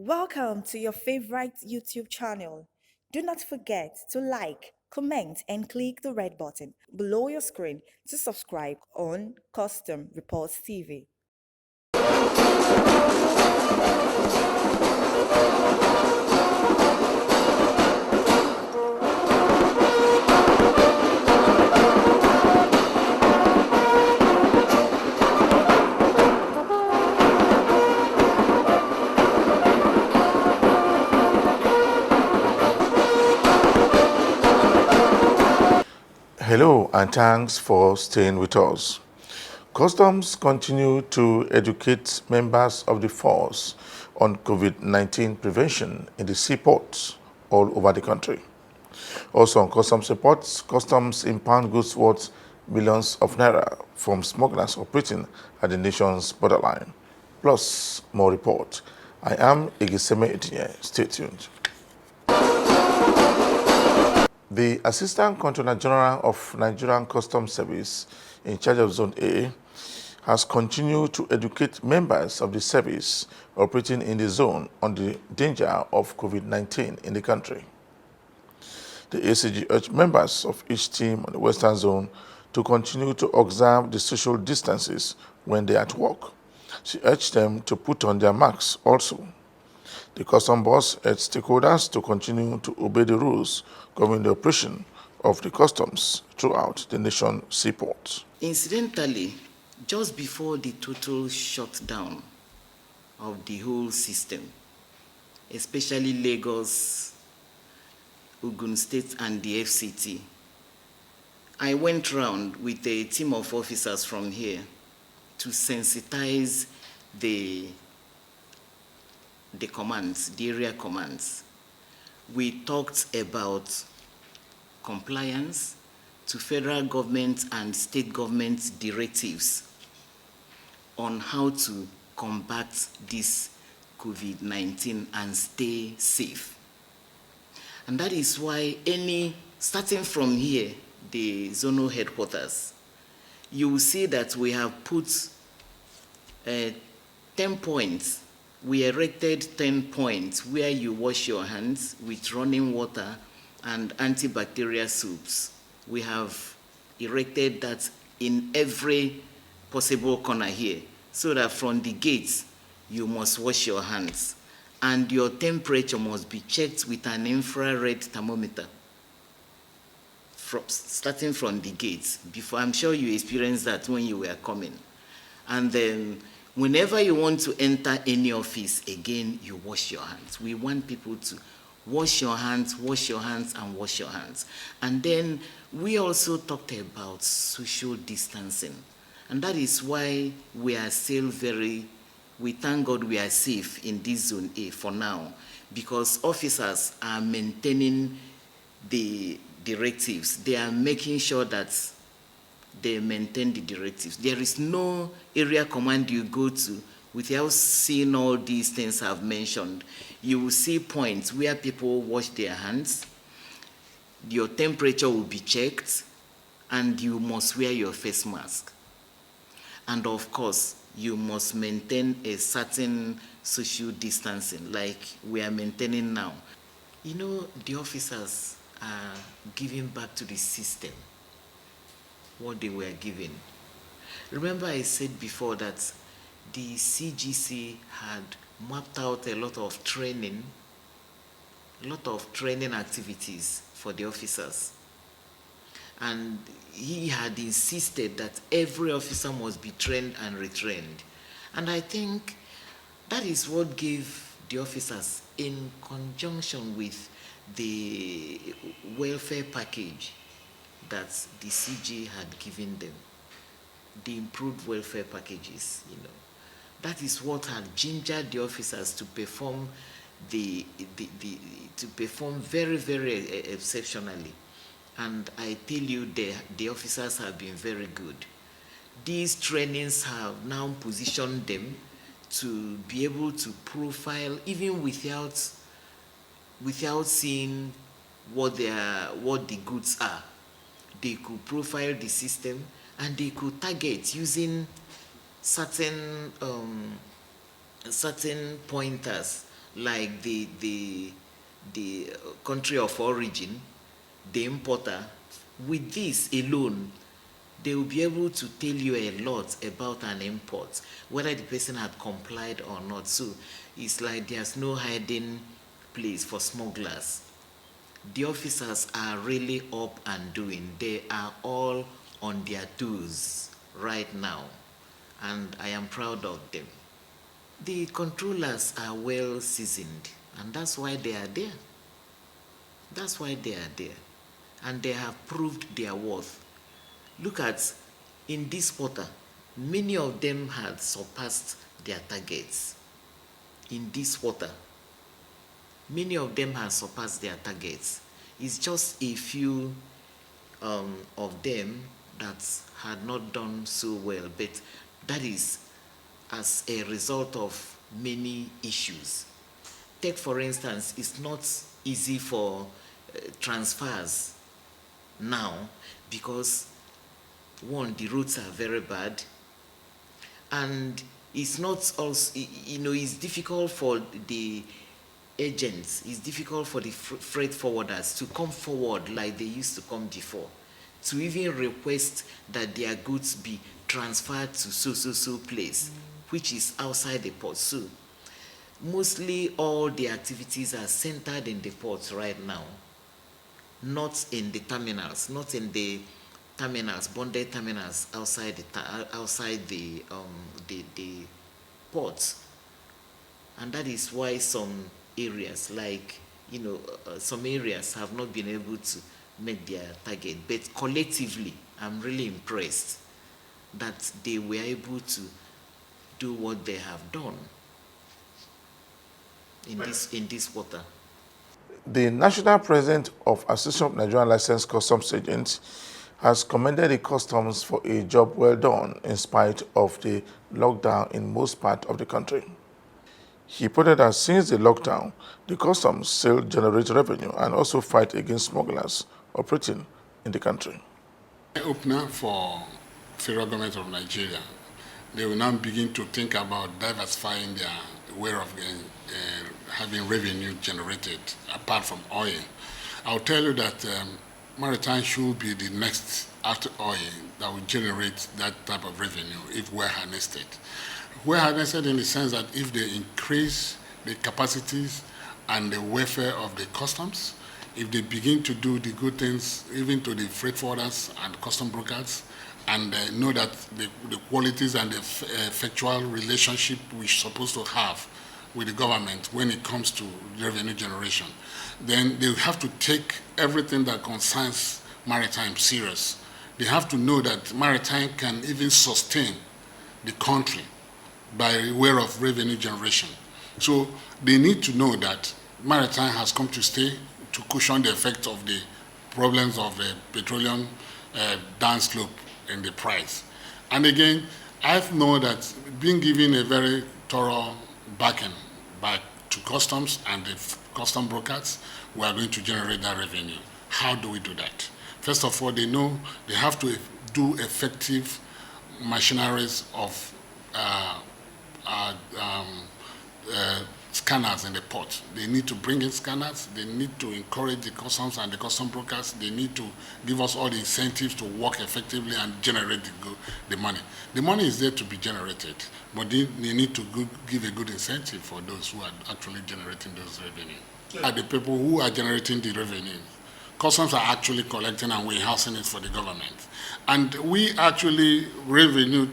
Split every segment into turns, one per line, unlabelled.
Welcome to your favorite YouTube channel. Do not forget to like, comment, and click the red button below your screen to subscribe on Custom Reports TV.
Hello, and thanks for staying with us. Customs continue to educate members of the force on COVID-19 prevention in the seaports all over the country. Also on customs reports, customs impound goods worth millions of naira from smugglers operating at the nation's borderline. Plus, more report. I am Igiseme Etinye. Stay tuned. The Assistant Controller General of Nigerian Customs Service in charge of Zone A has continued to educate members of the service operating in the zone on the danger of COVID-19 in the country. The ACG urged members of each team on the Western Zone to continue to observe the social distances when they are at work. She urged them to put on their masks also. The custom boss urged stakeholders to continue to obey the rules governing the operation of the customs throughout the nation's seaports.
Incidentally, just before the total shutdown of the whole system, especially Lagos, Ogun State, and the FCT, I went round with a team of officers from here to sensitize the commands, the area commands. We talked about compliance to federal government and state government directives on how to combat this COVID-19 and stay safe. And that is why starting from here, the zonal headquarters, you will see that we have put 10 points. We erected 10 points where you wash your hands with running water and antibacterial soaps. We have erected that in every possible corner here, so that from the gates, you must wash your hands. And your temperature must be checked with an infrared thermometer, starting from the gates. Before, I'm sure you experienced that when you were coming. And then, whenever you want to enter any office again, you wash your hands. We want people to wash your hands, and wash your hands. And then we also talked about social distancing. And that is why we are still we thank God we are safe in this zone A for now, because officers are maintaining the directives. They are making sure that they maintain the directives. There is no area command you go to without seeing all these things I've mentioned. You will see points where people wash their hands, your temperature will be checked, and you must wear your face mask. And of course, you must maintain a certain social distancing like we are maintaining now. You know, the officers are giving back to the system what they were given. Remember I said before that the CGC had mapped out a lot of training activities for the officers. And he had insisted that every officer must be trained and retrained. And I think that is what gave the officers, in conjunction with the welfare package that the CG had given them, the improved welfare packages, that is what had gingered the officers to perform very, very exceptionally. And I tell you, the officers have been very good. These trainings have now positioned them to be able to profile, even without seeing what the goods are. They could profile the system, and they could target using certain pointers like the country of origin, the importer. With this alone, they will be able to tell you a lot about an import, whether the person had complied or not. So it's like there's no hiding place for smugglers. The officers are really up and doing. They are all on their toes right now, and I am proud of them. The controllers are well seasoned, and that's why they are there. That's why they are there. And they have proved their worth. Look at, in this quarter, many of them had surpassed their targets. In this quarter, many of them have surpassed their targets. It's just a few of them that had not done so well, but that is as a result of many issues. Take, for instance, it's not easy for transfers now because, one, the roads are very bad, and it's not also, it's difficult for the agents, it's difficult for the freight forwarders to come forward like they used to come before, to even request that their goods be transferred to so place, which is outside the port. So mostly all the activities are centered in the ports right now, not in the terminals, bonded terminals outside the ports. And that is why some areas, like, some areas have not been able to make their target. But collectively, I'm really impressed that they were able to do what they have done in this quarter.
The national president of Association of Nigerian Licensed Customs Agents has commended the customs for a job well done in spite of the lockdown in most parts of the country. He pointed that since the lockdown, the customs still generate revenue and also fight against smugglers operating in the country.
Opener for federal government of Nigeria, they will now begin to think about diversifying their way of having revenue generated apart from oil. I'll tell you that maritime should be the next after oil that will generate that type of revenue if we're harnessed. We're harnessed in the sense that if they increase the capacities and the welfare of the customs, if they begin to do the good things even to the freight forwarders and custom brokers, and know that the qualities and the effectual relationship we're supposed to have with the government when it comes to revenue generation, then they have to take everything that concerns maritime serious. They have to know that maritime can even sustain the country by way of revenue generation. So they need to know that maritime has come to stay to cushion the effect of the problems of the petroleum downslope in the price. And again, I know that being given a very thorough backing back to customs and the custom brokers, we are going to generate that revenue. How do we do that? First of all, they know they have to do effective machineries of scanners in the port. They need to bring in scanners. They need to encourage the customs and the custom brokers. They need to give us all the incentives to work effectively and generate the money. The money is there to be generated, but they need to give a good incentive for those who are actually generating those revenue. Are the people who are generating the revenue. Customs are actually collecting and warehousing it for the government. And we actually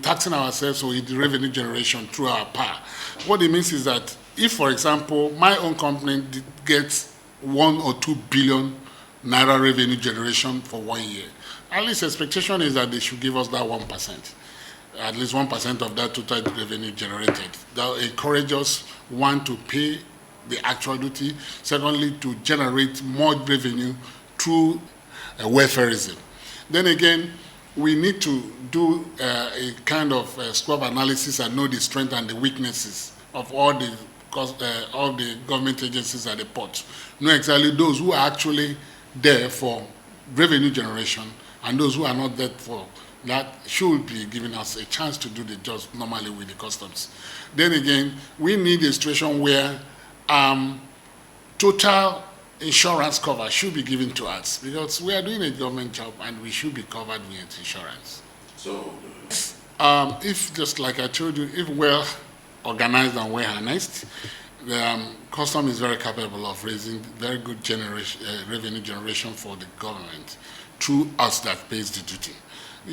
taxing ourselves with the revenue generation through our power. What it means is that if, for example, my own company gets 1 or 2 billion naira revenue generation for 1 year, at least expectation is that they should give us that 1%. At least 1% of that total revenue generated. That will encourage us, one, to pay the actual duty, secondly, to generate more revenue through welfareism. Then again, we need to do a kind of scope analysis and know the strength and the weaknesses of all the government agencies at the port. Know exactly those who are actually there for revenue generation and those who are not there for that should be giving us a chance to do the job normally with the customs. Then again, we need a situation where total insurance cover should be given to us, because we are doing a government job and we should be covered with insurance.
So,
If, just like I told you, if well organized and well harnessed, the custom is very capable of raising very good revenue generation for the government through us that pays the duty.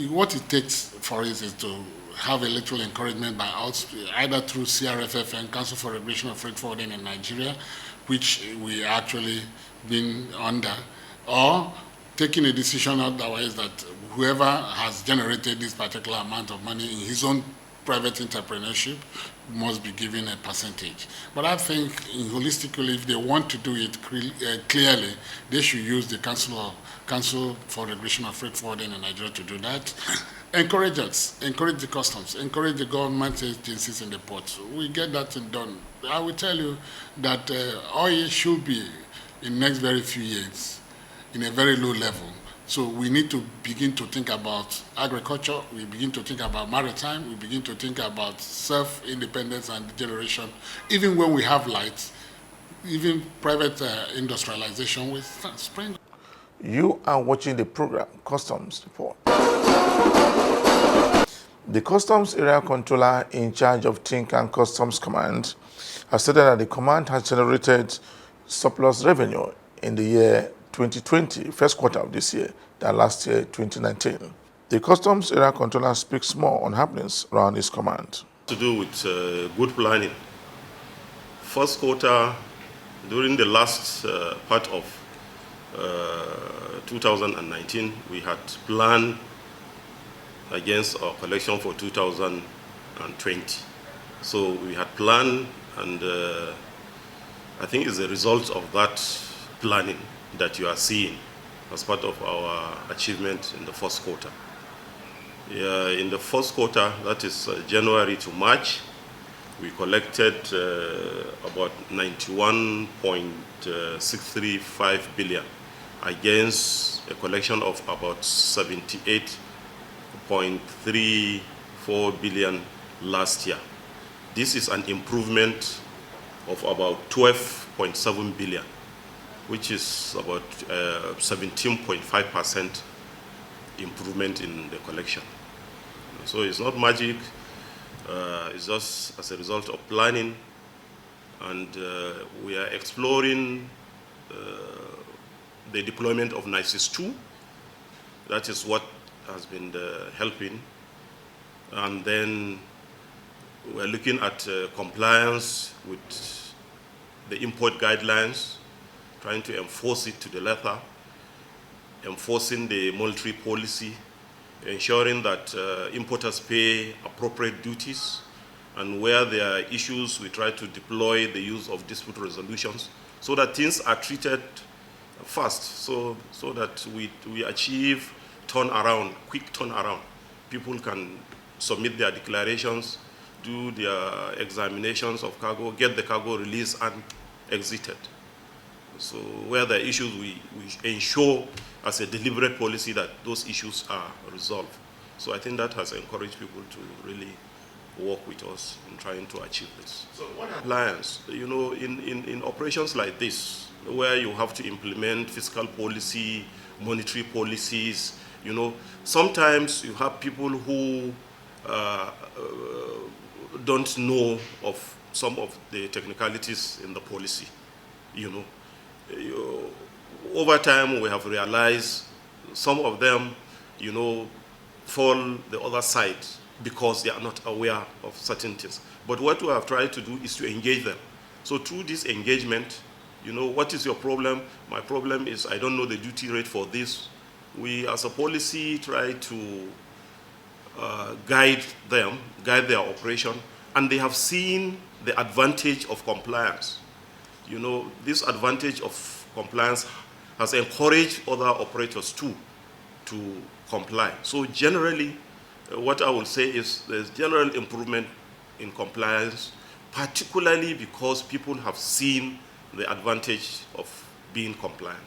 What it takes for us is to have a little encouragement by us, either through CRFF and Council for Regulation of Freight Forwarding in Nigeria, which we actually been under, or taking a decision otherwise that whoever has generated this particular amount of money in his own private entrepreneurship must be given a percentage. But I think holistically, if they want to do it clearly, they should use the Council for Regulation of Freight Forwarding in Nigeria to do that. Encourage us, encourage the customs, encourage the government agencies in the ports. We get that done. I will tell you that oil should be, in the next very few years, in a very low level. So we need to begin to think about agriculture, we begin to think about maritime, we begin to think about self-independence and generation. Even when we have lights, even private industrialization will spring.
you are watching the program Customs Report. The Customs Area Controller in charge of Tinkan Customs Command has stated that the command has generated surplus revenue in the year 2020, first quarter of this year, than last year, 2019. The Customs Area Controller speaks more on happenings around his command.
To do with good planning. First quarter, during the last part of 2019, we had planned against our collection for 2020. So we had planned, and I think it's a result of that planning that you are seeing as part of our achievement in the first quarter. In the first quarter, that is January to March, we collected about 91.635 billion against a collection of about 78.34 billion last year. This is an improvement of about 12.7 billion, which is about 17.5% improvement in the collection. So it's not magic, it's just as a result of planning, and we are exploring the deployment of NISIS 2. That is what has been helping. And then we're looking at compliance with the import guidelines, trying to enforce it to the letter, enforcing the monetary policy, ensuring that importers pay appropriate duties, and where there are issues, we try to deploy the use of dispute resolutions so that things are treated fast, so that we achieve turnaround, quick turnaround. People can submit their declarations, do their examinations of cargo, get the cargo released and exited. So where there are issues, we ensure as a deliberate policy that those issues are resolved. So I think that has encouraged people to really work with us in trying to achieve this. So what compliance, in operations like this, where you have to implement fiscal policy, monetary policies, sometimes you have people who don't know of some of the technicalities in the policy, Over time, we have realized some of them, fall the other side because they are not aware of certain things. But what we have tried to do is to engage them. So through this engagement, what is your problem? My problem is I don't know the duty rate for this. We, as a policy, try to guide their operation, and they have seen the advantage of compliance. This advantage of compliance has encouraged other operators too to comply. So generally, what I will say is there's general improvement in compliance, particularly because people have seen the advantage of being compliant.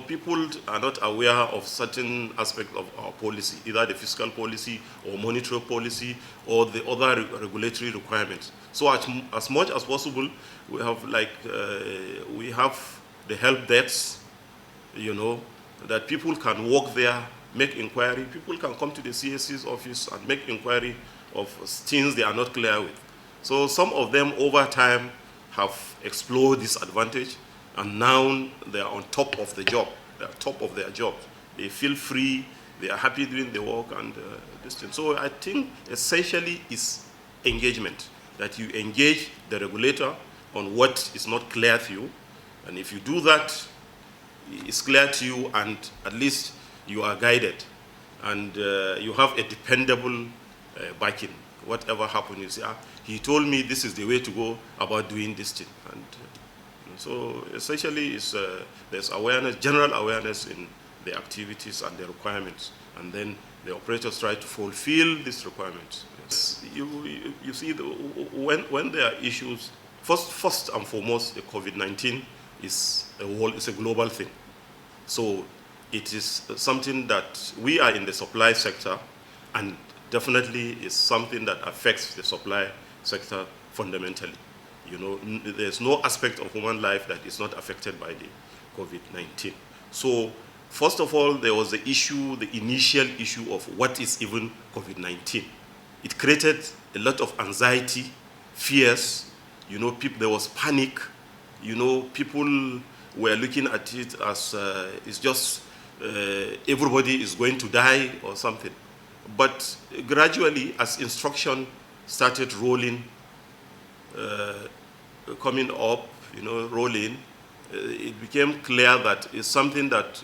People are not aware of certain aspects of our policy, either the fiscal policy or monetary policy or the other regulatory requirements. So as much as possible, we have we have the help desks, that people can walk there, make inquiry. People can come to the CAC's office and make inquiry of things they are not clear with. So some of them over time have explored this advantage, and now they are on top of the job. They are top of their job. They feel free. They are happy doing the work and this thing. So I think essentially is engagement, that you engage the regulator on what is not clear to you. And if you do that, it's clear to you, and at least you are guided, and you have a dependable backing. Whatever happens, you say, he told me this is the way to go about doing this thing. And so essentially, there's awareness, general awareness in the activities and the requirements, and then the operators try to fulfill these requirements. You see, when there are issues, first and foremost, the COVID-19 is a global thing. So it is something that we are in the supply sector, and definitely is something that affects the supply sector fundamentally. There's no aspect of human life that is not affected by the COVID-19. So first of all, there was the initial issue of what is even COVID-19. It created a lot of anxiety, fears. There was panic. People were looking at it as it's just everybody is going to die or something. But gradually, as instruction started rolling, coming up, rolling, it became clear that it's something that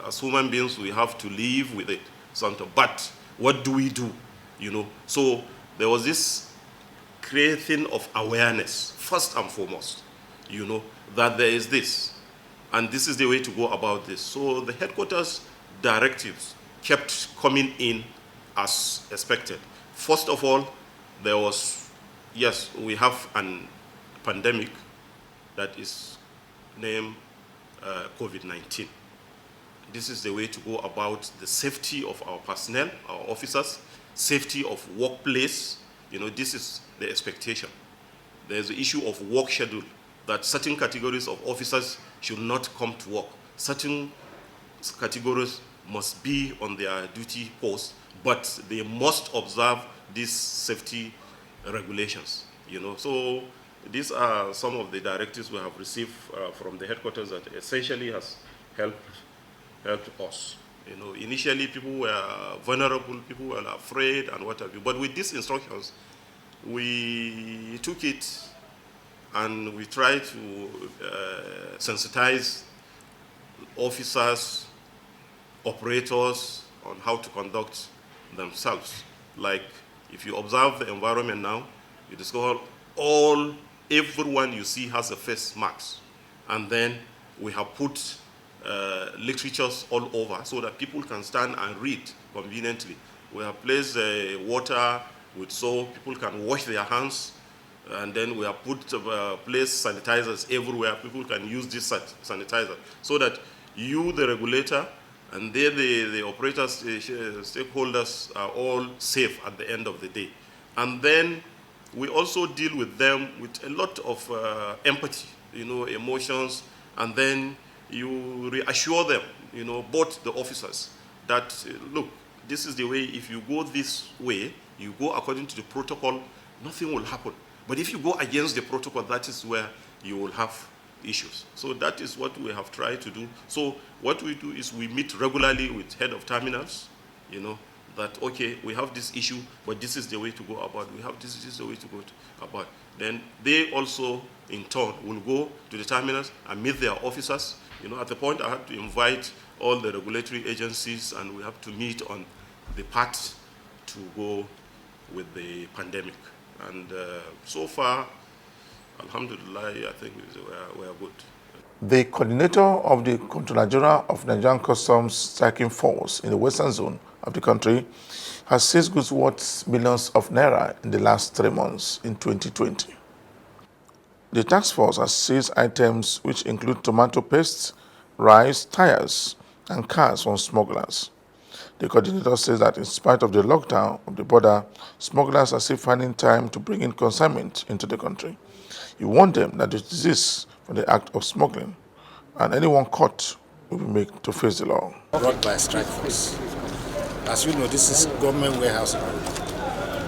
as human beings we have to live with it. But what do we do? So there was this creating of awareness, first and foremost, that there is this, and this is the way to go about this. So the headquarters directives kept coming in as expected. First of all, there was, yes, we have a pandemic that is named COVID-19. This is the way to go about the safety of our personnel, our officers, safety of workplace. This is the expectation. There's the issue of work schedule, that certain categories of officers should not come to work. Certain categories must be on their duty post, but they must observe these safety regulations. So these are some of the directives we have received from the headquarters that essentially has helped us. Initially people were vulnerable, people were afraid and what have you. But with these instructions, we took it and we tried to sensitize officers, operators on how to conduct themselves. Like, if you observe the environment now, you discover everyone you see has a face mask. And then we have put literatures all over so that people can stand and read conveniently. We have placed water with soap, people can wash their hands, and then we have placed sanitizers everywhere. People can use this sanitizer so that you, the regulator, and they, the operators, stakeholders, are all safe at the end of the day. And then we also deal with them with a lot of empathy, emotions, and then you reassure them, both the officers, that, look, this is the way. If you go this way, you go according to the protocol, nothing will happen. But if you go against the protocol, that is where you will have issues. So that is what we have tried to do. So what we do is we meet regularly with head of terminals, that, okay, we have this issue, but this is the way to go about. This is the way to go about. Then they also, in turn, will go to the terminals and meet their officers. At the point I had to invite all the regulatory agencies, and we have to meet on the path to go with the pandemic. And so far, alhamdulillah, I think we are good.
The coordinator of the Controller General of Nigerian Customs Striking Force in the Western Zone of the country has seized goods worth millions of naira in the last 3 months in 2020. The task force has seized items which include tomato paste, rice, tires, and cars from smugglers. The coordinator says that in spite of the lockdown of the border, smugglers are still finding time to bring in consignment into the country. He warned them that they desist from the act of smuggling, and anyone caught will be made to face the law.
Brought by strike force. As you know, this is government warehouse.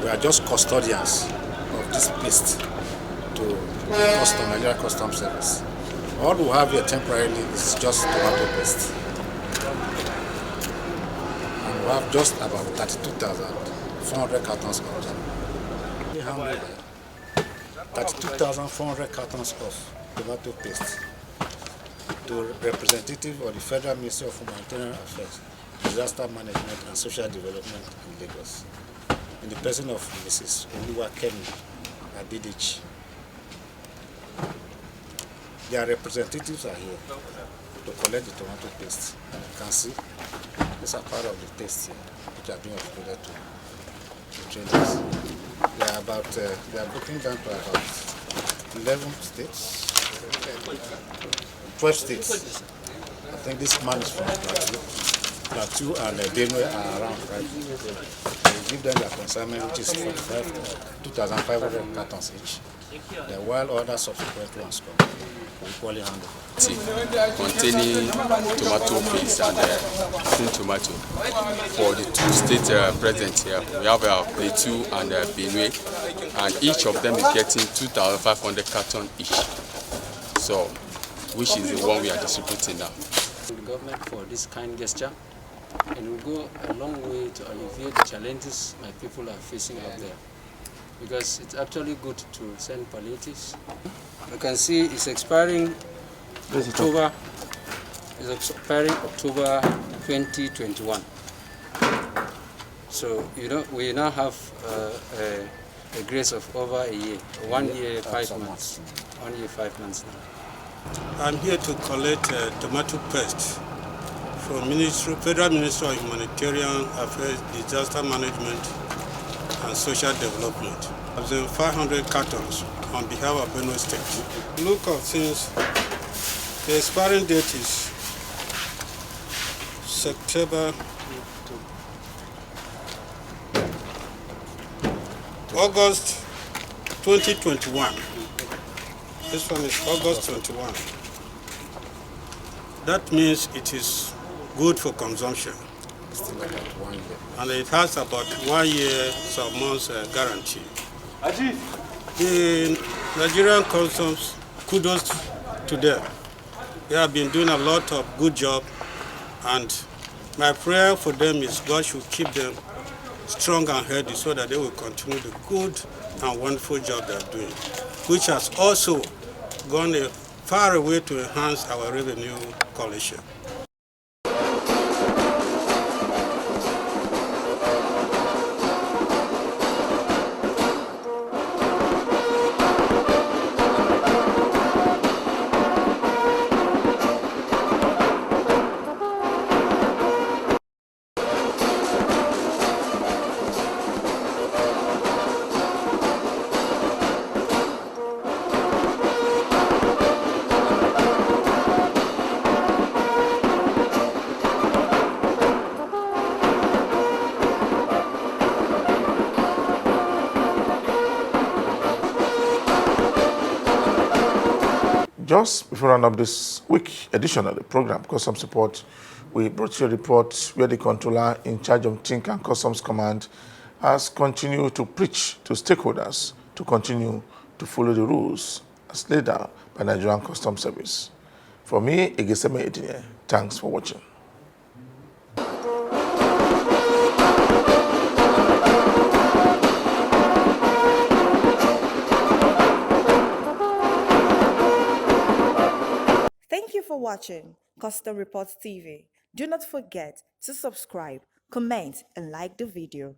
We are just custodians of this paste to Nigeria Customs Service. All we have here temporarily is just tomato paste. And we have just about 32,400 cartons of them. We handle 32,400 cartons of tomato paste to representative of the Federal Ministry of Humanitarian Affairs, Disaster Management and Social Development in Lagos, in the person of Mrs. Oluwakemi Adedeji. Their representatives are here to collect the tomato paste. And you can see these are part of the paste here, which are being uploaded to traders. They are broken down to about 11 states, 12 states. I think this man is from Plateau and Benue are around, right? We give them their consignment, which is 2,500 cartons each. While other subsequent ones come, we equally handle.
Containing tomato paste and tin tomato for the two states present here. We have Plateau and Benue, and each of them is getting 2,500 cartons each. So, which is the one we are distributing now.
The government for this kind gesture, and will go a long way to alleviate the challenges my people are facing out there. Because it's actually good to send palliatives. You can see it's expiring October 2021. So we now have a grace of over a year, 1 year 5 months, 1 year 5 months now.
I'm here to collect tomato paste from Federal Ministry of Humanitarian Affairs, Disaster Management and Social Development. I've done 500 cartons on behalf of Benue State. Look of things, the expiring date is August 2021. This one is August 21. That means it is good for consumption. And it has about 1 year, some months guarantee. The Nigerian Customs, kudos to them. They have been doing a lot of good job, and my prayer for them is God should keep them strong and healthy so that they will continue the good and wonderful job they are doing, which has also gone a far way to enhance our revenue collection.
Just before I round up this week edition of the program, Customs Report, we brought you a report where the controller in charge of Tinkan Customs Command has continued to preach to stakeholders to continue to follow the rules as laid down by Nigerian Customs Service. For me, Egeseme Edine, thanks for watching.
Thank you for watching Custom Reports TV. Do not forget to subscribe, comment, and like the video.